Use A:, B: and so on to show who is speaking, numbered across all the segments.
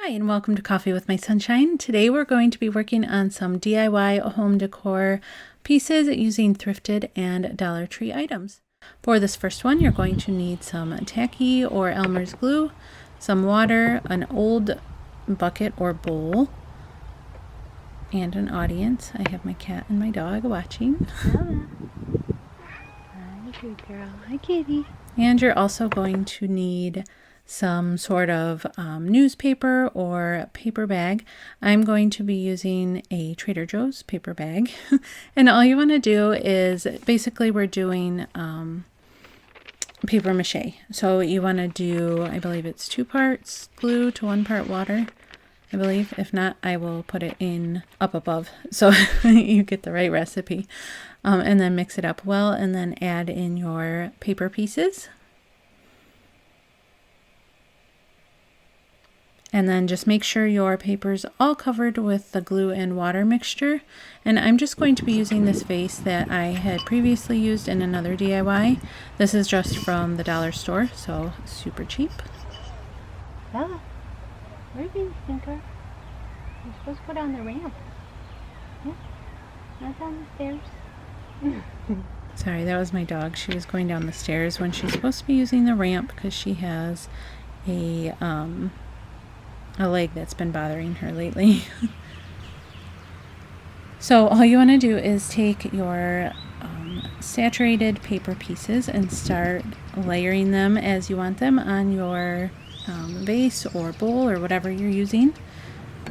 A: Hi and welcome to Coffee with My Sunshine. Today we're going to be working on some DIY home decor pieces using thrifted and Dollar Tree items. For this first one, you're going to need some tacky or Elmer's glue, some water, an old bucket or bowl, and an audience. I have my cat and my dog watching.
B: Hi, good girl. Hi, kitty.
A: And you're also going to need some sort of newspaper or paper bag. I'm going to be using a Trader Joe's paper bag. And all you want to do is, basically we're doing paper mache. So you want to do, I believe it's 2 parts glue to 1 part water, I believe. If not, I will put it in up above so you get the right recipe. And then mix it up well and then add in your paper pieces. And then just make sure your paper's all covered with the glue and water mixture. And I'm just going to be using this vase that I had previously used in another DIY. This is just from the dollar store, so super cheap.
B: Bella, where are you, Stinker? You're supposed to go down the ramp. Yeah, not down the stairs.
A: Sorry, that was my dog. She was going down the stairs when she's supposed to be using the ramp because she has a leg that's been bothering her lately. So all you want to do is take your saturated paper pieces and start layering them as you want them on your vase or bowl or whatever you're using.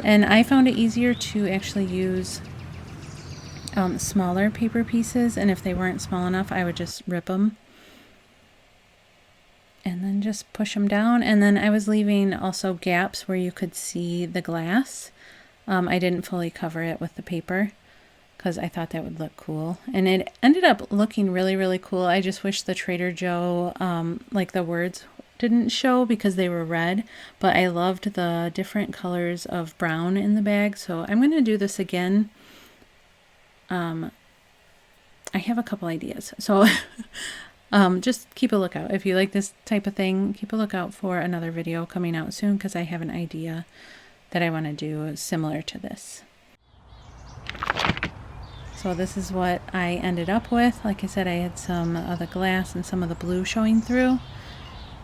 A: And I found it easier to actually use smaller paper pieces, and if they weren't small enough I would just rip them and then just push them down. And then I was leaving also gaps where you could see the glass. I didn't fully cover it with the paper because I thought that would look cool, and it ended up looking really cool. I just wish the Trader Joe like the words didn't show because they were red, but I loved the different colors of brown in the bag, so I'm going to do this again. I have a couple ideas, so just keep a lookout. If you like this type of thing, keep a lookout for another video coming out soon because I have an idea that I want to do similar to this. So this is what I ended up with. Like I said, I had some of the glass and some of the blue showing through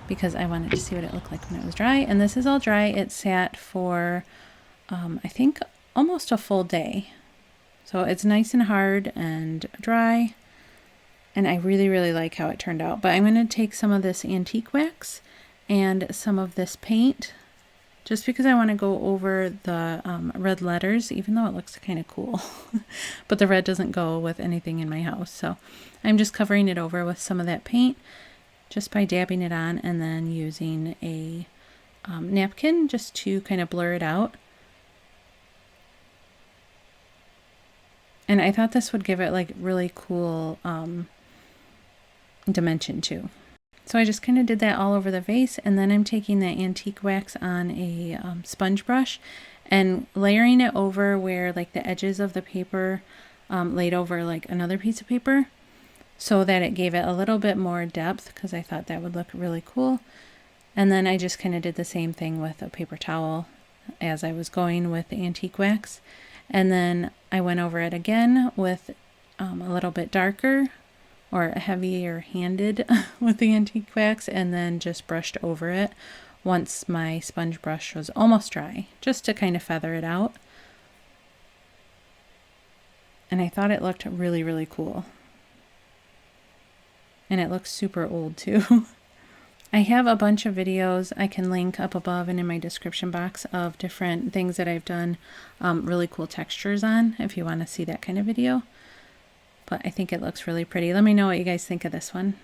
A: because I wanted to see what it looked like when it was dry. And this is all dry. It sat for, I think, almost a full day. So it's nice and hard and dry. And I really like how it turned out. But I'm going to take some of this antique wax and some of this paint just because I want to go over the red letters, even though it looks kind of cool. But the red doesn't go with anything in my house. So I'm just covering it over with some of that paint just by dabbing it on and then using a napkin just to kind of blur it out. And I thought this would give it like really cool dimension too. So I just kind of did that all over the vase, and then I'm taking that antique wax on a sponge brush and layering it over where like the edges of the paper laid over like another piece of paper so that it gave it a little bit more depth because I thought that would look really cool. And then I just kind of did the same thing with a paper towel as I was going with the antique wax. And then I went over it again with a little bit darker or heavier handed with the antique wax, and then just brushed over it once my sponge brush was almost dry, just to kind of feather it out. And I thought it looked really cool. And it looks super old too. I have a bunch of videos I can link up above and in my description box of different things that I've done really cool textures on if you want to see that kind of video. But I think it looks really pretty. Let me know what you guys think of this one.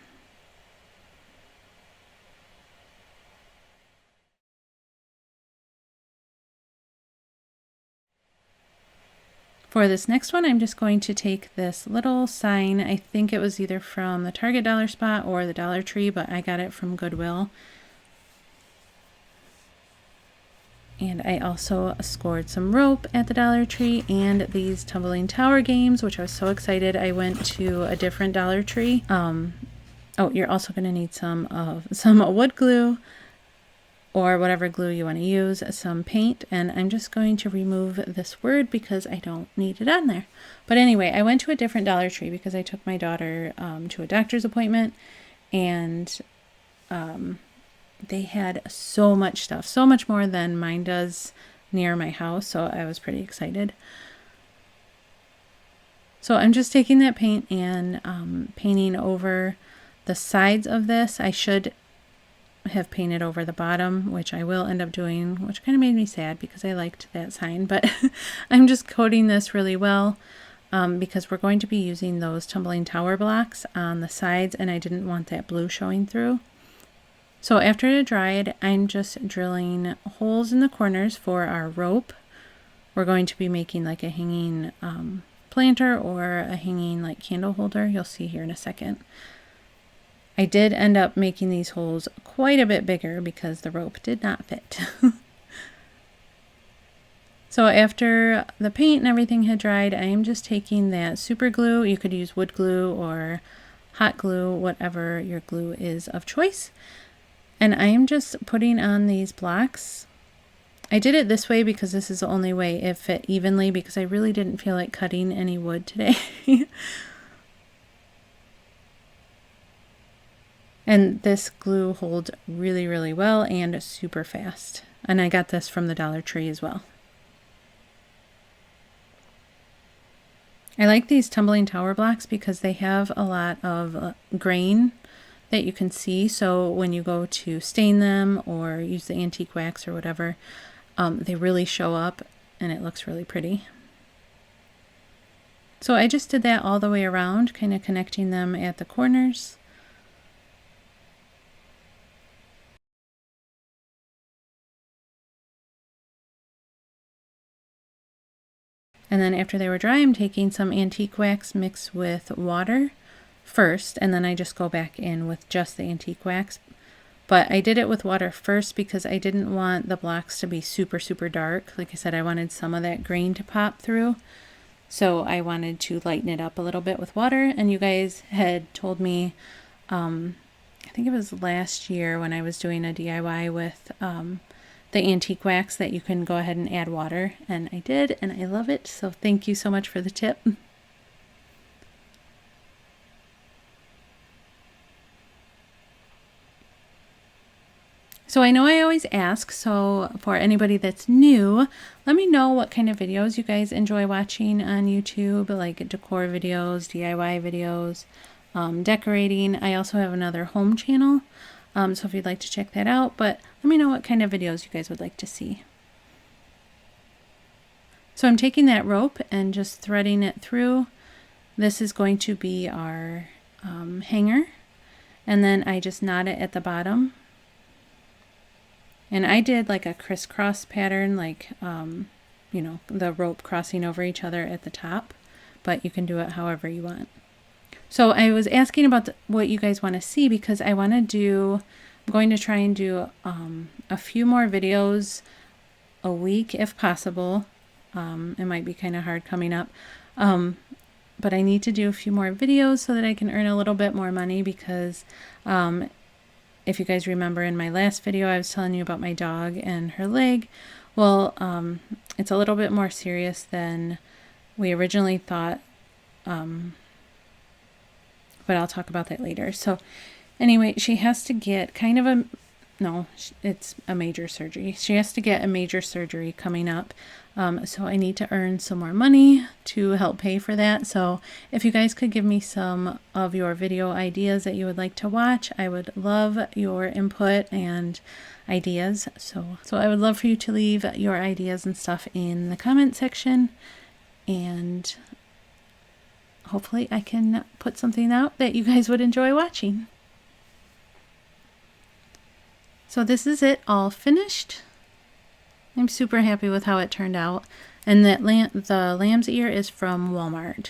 A: For this next one, I'm just going to take this little sign. I think it was either from the Target Dollar Spot or the Dollar Tree, but I got it from Goodwill. And I also scored some rope at the Dollar Tree and these tumbling tower games, which I was so excited. I went to a different Dollar Tree. Oh, you're also going to need some wood glue, or whatever glue you want to use, some paint, and I'm just going to remove this word because I don't need it on there. But anyway, I went to a different Dollar Tree because I took my daughter to a doctor's appointment, and they had so much stuff, so much more than mine does near my house, so I was pretty excited. So I'm just taking that paint and painting over the sides of this. I should have painted over the bottom, which I will end up doing, which kind of made me sad because I liked that sign, but I'm just coating this really well because we're going to be using those tumbling tower blocks on the sides, and I didn't want that blue showing through. So after it dried, I'm just drilling holes in the corners for our rope. We're going to be making like a hanging planter or a hanging like candle holder. You'll see here in a second. I did end up making these holes quite a bit bigger because the rope did not fit. So after the paint and everything had dried, I am just taking that super glue. You could use wood glue or hot glue, whatever your glue is of choice. And I am just putting on these blocks. I did it this way because this is the only way it fit evenly, because I really didn't feel like cutting any wood today. And this glue holds really, really well and super fast. And I got this from the Dollar Tree as well. I like these tumbling tower blocks because they have a lot of grain that you can see. So when you go to stain them or use the antique wax or whatever, they really show up and it looks really pretty. So I just did that all the way around, kind of connecting them at the corners. And then after they were dry, I'm taking some antique wax mixed with water first, and then I just go back in with just the antique wax. But I did it with water first because I didn't want the blocks to be super, super dark. Like I said, I wanted some of that grain to pop through. So I wanted to lighten it up a little bit with water. And you guys had told me, I think it was last year when I was doing a DIY with the antique wax, that you can go ahead and add water, and I did, and I love it. So thank you so much for the tip. So I know I always ask, so for anybody that's new, let me know what kind of videos you guys enjoy watching on YouTube, like decor videos, DIY videos, decorating. I also have another home channel, so if you'd like to check that out, but let me know what kind of videos you guys would like to see. So I'm taking that rope and just threading it through. This is going to be our hanger, and then I just knot it at the bottom. And I did like a crisscross pattern, like, you know, the rope crossing over each other at the top, but you can do it however you want. So I was asking about what you guys want to see, because I want to do, I'm going to try and do a few more videos a week if possible. It might be kind of hard coming up, but I need to do a few more videos so that I can earn a little bit more money, because if you guys remember in my last video, I was telling you about my dog and her leg. Well, it's a little bit more serious than we originally thought, but I'll talk about that later. So anyway, she has to get kind of a, no, it's a major surgery. She has to get a major surgery coming up. So I need to earn some more money to help pay for that. So if you guys could give me some of your video ideas that you would like to watch, I would love your input and ideas. So I would love for you to leave your ideas and stuff in the comment section, and hopefully I can put something out that you guys would enjoy watching. So this is it all finished. I'm super happy with how it turned out. And that the lamb's ear is from Walmart.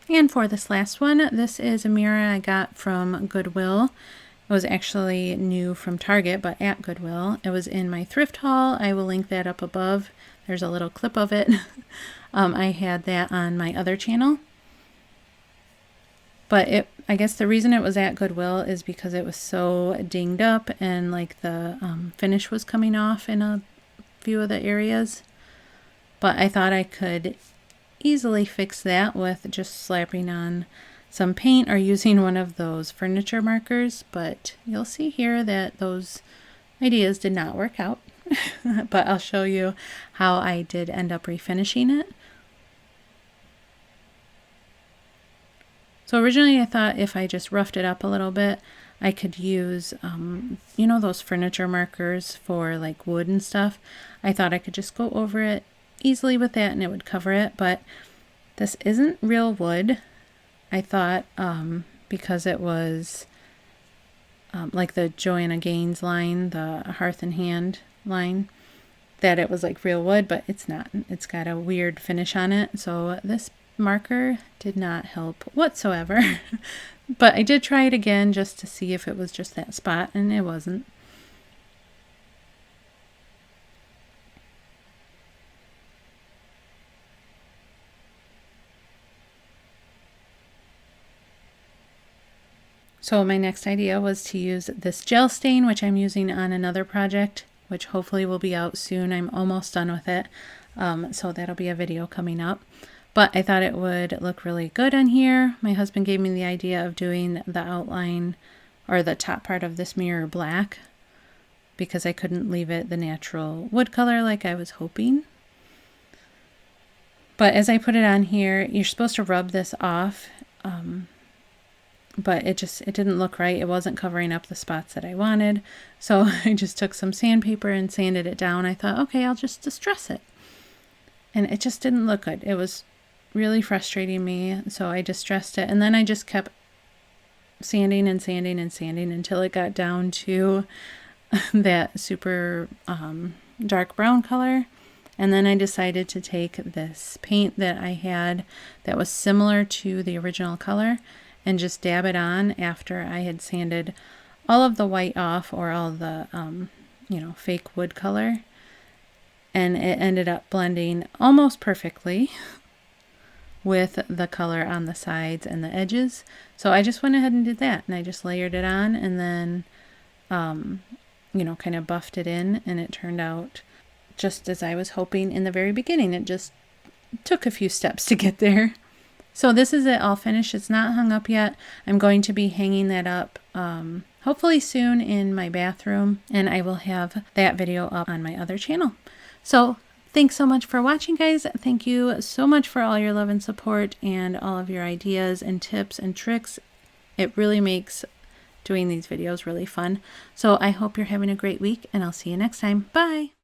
A: And for this last one, this is a mirror I got from Goodwill. It was actually new from Target, but at Goodwill. It was in my thrift haul. I will link that up above. There's a little clip of it. I had that on my other channel. But I guess the reason it was at Goodwill is because it was so dinged up and like the finish was coming off in a few of the areas. But I thought I could easily fix that with just slapping on some paint or using one of those furniture markers. But you'll see here that those ideas did not work out. But I'll show you how I did end up refinishing it. So originally I thought if I just roughed it up a little bit, I could use, you know, those furniture markers for like wood and stuff. I thought I could just go over it easily with that and it would cover it, but this isn't real wood. I thought because it was like the Joanna Gaines line, the Hearth and Hand line, that it was like real wood, but it's not. It's got a weird finish on it. So this marker did not help whatsoever. But I did try it again just to see if it was just that spot, and it wasn't. So my next idea was to use this gel stain, which I'm using on another project, which hopefully will be out soon. I'm almost done with it. So that'll be a video coming up. But I thought it would look really good on here. My husband gave me the idea of doing the outline or the top part of this mirror black because I couldn't leave it the natural wood color like I was hoping. But as I put it on here, you're supposed to rub this off, but it didn't look right. It wasn't covering up the spots that I wanted. So I just took some sandpaper and sanded it down. I thought, okay, I'll just distress it. And it just didn't look good. It was really frustrating me, so I distressed it, and then I just kept sanding and sanding and sanding until it got down to that super dark brown color. And then I decided to take this paint that I had that was similar to the original color and just dab it on after I had sanded all of the white off, or all the you know, fake wood color, and it ended up blending almost perfectly with the color on the sides and the edges. So I just went ahead and did that, and I just layered it on, and then you know, kind of buffed it in, and it turned out just as I was hoping in the very beginning. It just took a few steps to get there. So this is it all finished. It's not hung up yet. I'm going to be hanging that up hopefully soon in my bathroom, and I will have that video up on my other channel. So thanks so much for watching, guys. Thank you so much for all your love and support and all of your ideas and tips and tricks. It really makes doing these videos really fun. So I hope you're having a great week, and I'll see you next time. Bye!